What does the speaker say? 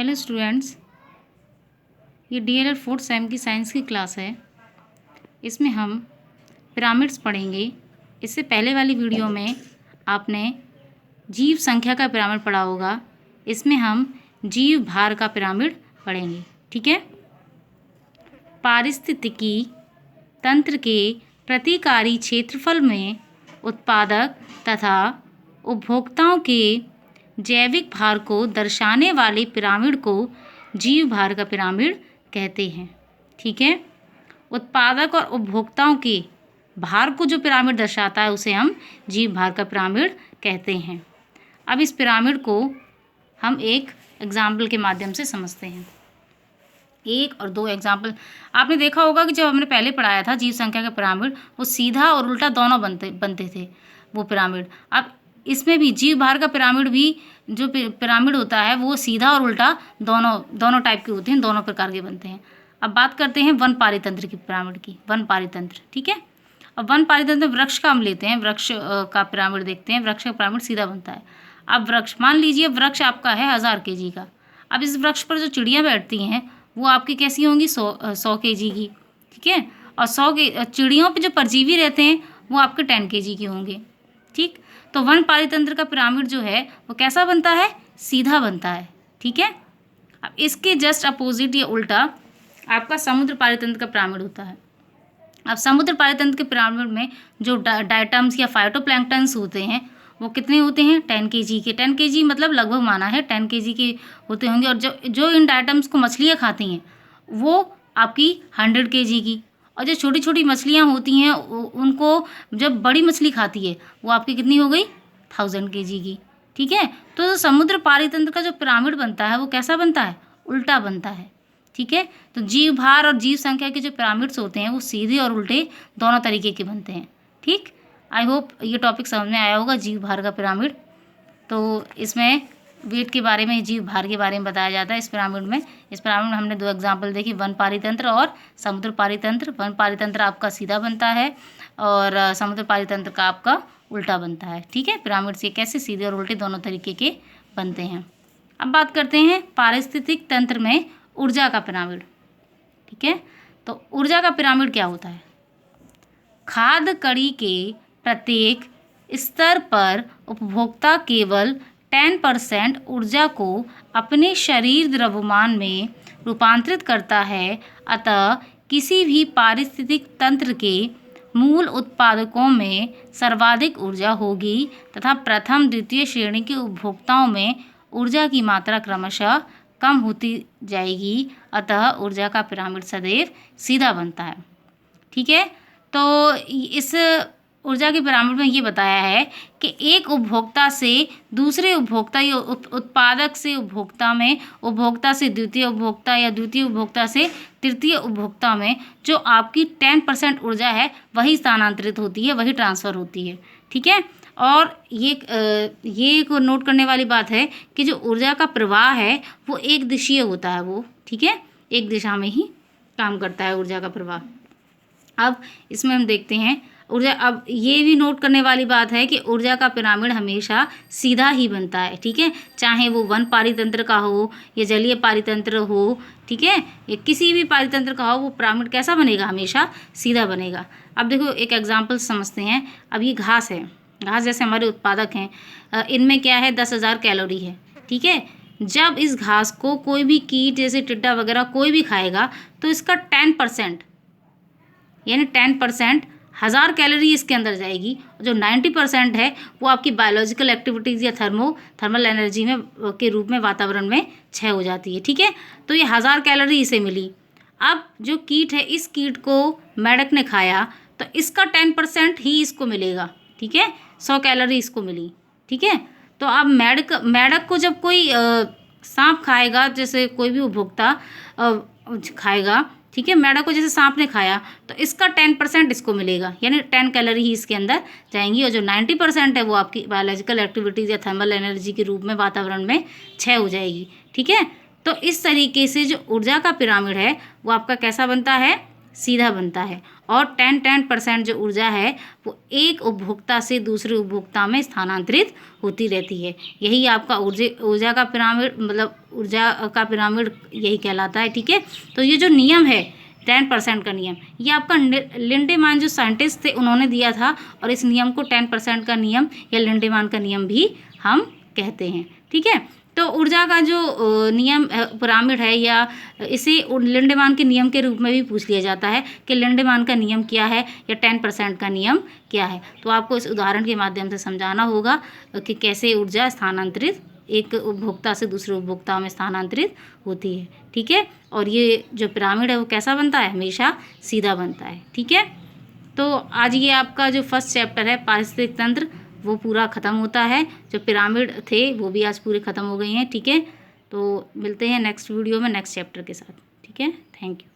Hello students, ये DLL fourth same की science की क्लास है। इसमें हम पिरामिड्स पढ़ेंगे। इससे पहले वाली वीडियो में आपने जीव संख्या का पिरामिड पढ़ा होगा। इसमें हम जीव भार का पिरामिड पढ़ेंगे। ठीक है। पारिस्थितिकी तंत्र के प्रतिकारी क्षेत्रफल में उत्पादक तथा उपभोक्ताओं के जैविक भार को दर्शाने वाले पिरामिड को जीव भार का पिरामिड कहते हैं। ठीक है। उत्पादक और उपभोक्ताओं के भार को जो पिरामिड दर्शाता है उसे हम जीव भार का पिरामिड कहते हैं। अब इस पिरामिड को हम एक एग्जाम्पल के माध्यम से समझते हैं। एक और दो एग्जाम्पल आपने देखा होगा कि जब हमने पहले पढ़ाया था जीव संख्या का पिरामिड, वो सीधा और उल्टा दोनों बनते थे वो पिरामिड। अब इसमें भी जीव भार का पिरामिड भी जो पिरामिड होता है वो सीधा और उल्टा दोनों टाइप के होते हैं, दोनों प्रकार के बनते हैं। अब बात करते हैं वन पारितंत्र की पिरामिड की। वन पारितंत्र, ठीक है। अब वन पारितंत्र वृक्ष का हम लेते हैं, वृक्ष का पिरामिड देखते हैं। वृक्ष का पिरामिड सीधा बनता है। अब वृक्ष, मान लीजिए वृक्ष आपका है 1000 kg का। अब इस वृक्ष पर जो चिड़ियाँ बैठती हैं वो आपकी कैसी होंगी, 100 kg की। ठीक है। और 100 के चिड़ियों पे जो परजीवी रहते हैं वो आपके 10 kg के होंगे। ठीक। तो वन पारितंत्र का पिरामिड जो है वो कैसा बनता है, सीधा बनता है। ठीक है। अब इसके जस्ट अपोजिट या उल्टा आपका समुद्र पारितंत्र का पिरामिड होता है। अब समुद्र पारितंत्र के पिरामिड में जो डायटम्स या फाइटोप्लैंक्टन्स होते हैं वो कितने होते हैं, 10 kg के। 10 kg मतलब लगभग माना है 10 kg के होते होंगे। और जो इन डायटम्स को मछलियाँ खाती हैं वो आपकी 100 kg की। और जो छोटी छोटी मछलियाँ होती हैं उनको जब बड़ी मछली खाती है वो आपकी कितनी हो गई, 1000 kg की। ठीक है। तो समुद्र पारितंत्र का जो पिरामिड बनता है वो कैसा बनता है, उल्टा बनता है। ठीक है। तो जीव भार और जीव संख्या के जो पिरामिड्स होते हैं वो सीधे और उल्टे दोनों तरीके के बनते हैं। ठीक। आई होप ये टॉपिक समझ में आया होगा, जीव भार का पिरामिड। तो इसमें वेट के बारे में, जीव भार के बारे में बताया जाता है इस पिरामिड में। इस पिरामिड में हमने दो एग्जाम्पल देखी, वन पारितंत्र और समुद्र पारितंत्र। वन पारितंत्र आपका सीधा बनता है और समुद्र पारितंत्र का आपका उल्टा बनता है। ठीक है। पिरामिड से कैसे सीधे और उल्टे दोनों तरीके के बनते हैं। अब बात करते हैं पारिस्थितिक तंत्र में ऊर्जा का पिरामिड। ठीक है। तो ऊर्जा का पिरामिड क्या होता है, खाद्य कड़ी के प्रत्येक स्तर पर उपभोक्ता केवल 10% ऊर्जा को अपने शरीर द्रव्यमान में रूपांतरित करता है। अतः किसी भी पारिस्थितिक तंत्र के मूल उत्पादकों में सर्वाधिक ऊर्जा होगी तथा प्रथम द्वितीय श्रेणी के उपभोक्ताओं में ऊर्जा की मात्रा क्रमशः कम होती जाएगी। अतः ऊर्जा का पिरामिड सदैव सीधा बनता है। ठीक है। तो इस ऊर्जा के पिरामिड में ये बताया है कि एक उपभोक्ता से दूसरे उपभोक्ता या उत्पादक से उपभोक्ता में, उपभोक्ता से द्वितीय उपभोक्ता या द्वितीय उपभोक्ता से तृतीय उपभोक्ता में जो आपकी 10% ऊर्जा है वही स्थानांतरित होती है, वही ट्रांसफ़र होती है। ठीक है। और ये एक नोट करने वाली बात है कि जो ऊर्जा का प्रवाह है वो एक दिशीय होता है वो। ठीक है। एक दिशा में ही काम करता है ऊर्जा का प्रवाह। अब इसमें हम देखते हैं ऊर्जा। अब ये भी नोट करने वाली बात है कि ऊर्जा का पिरामिड हमेशा सीधा ही बनता है। ठीक है। चाहे वो वन पारितंत्र का हो या जलीय पारितंत्र हो, ठीक है, या किसी भी पारितंत्र का हो, वो पिरामिड कैसा बनेगा, हमेशा सीधा बनेगा। अब देखो एक एग्जाम्पल समझते हैं। अब ये घास है, घास जैसे हमारे उत्पादक हैं, इनमें क्या है, 10,000 कैलोरी है। ठीक है। जब इस घास को कोई भी कीट जैसे टिड्डा वगैरह कोई भी खाएगा तो इसका 10% यानी 10% 1000 कैलोरी इसके अंदर जाएगी। जो 90% है वो आपकी बायोलॉजिकल एक्टिविटीज़ या थर्मल एनर्जी में के रूप में वातावरण में क्षय हो जाती है। ठीक है। तो ये 1000 कैलोरी इसे मिली। अब जो कीट है, इस कीट को मेढक ने खाया तो इसका 10% ही इसको मिलेगा। ठीक है। 100 कैलोरी इसको मिली। ठीक है। तो अब मेढक को जब कोई सांप खाएगा, जैसे कोई भी उपभोक्ता खाएगा, ठीक है, मेढक को जैसे सांप ने खाया तो इसका 10% इसको मिलेगा, यानी 10 कैलोरी ही इसके अंदर जाएंगी। और जो 90% है वो आपकी बायोलॉजिकल एक्टिविटीज़ या थर्मल एनर्जी के रूप में वातावरण में क्षय हो जाएगी। ठीक है। तो इस तरीके से जो ऊर्जा का पिरामिड है वो आपका कैसा बनता है, सीधा बनता है और 10% जो ऊर्जा है वो एक उपभोक्ता से दूसरे उपभोक्ता में स्थानांतरित होती रहती है। यही आपका ऊर्जा का पिरामिड, मतलब ऊर्जा का पिरामिड यही कहलाता है। ठीक है, तो ये जो नियम है 10% का नियम, ये आपका लिंडेमान जो साइंटिस्ट थे उन्होंने दिया था, और इस नियम को 10% का नियम या लिंडेमान का नियम भी हम कहते हैं। ठीक है, तो ऊर्जा का जो नियम पिरामिड है, या इसे लिंडेमान के नियम के रूप में भी पूछ लिया जाता है कि लिंडेमान का नियम क्या है या 10% का नियम क्या है। तो आपको इस उदाहरण के माध्यम से समझाना होगा कि कैसे ऊर्जा स्थानांतरित एक उपभोक्ता से दूसरे उपभोक्ता में स्थानांतरित होती है। ठीक है, और ये जो पिरामिड है वो कैसा बनता है, हमेशा सीधा बनता है। ठीक है, तो आज ये आपका जो फर्स्ट चैप्टर है पारिस्थितिक तंत्र वो पूरा ख़त्म होता है। जो पिरामिड थे वो भी आज पूरे ख़त्म हो गए हैं। ठीक है, तो मिलते हैं नेक्स्ट वीडियो में नेक्स्ट चैप्टर के साथ। ठीक है, थैंक यू।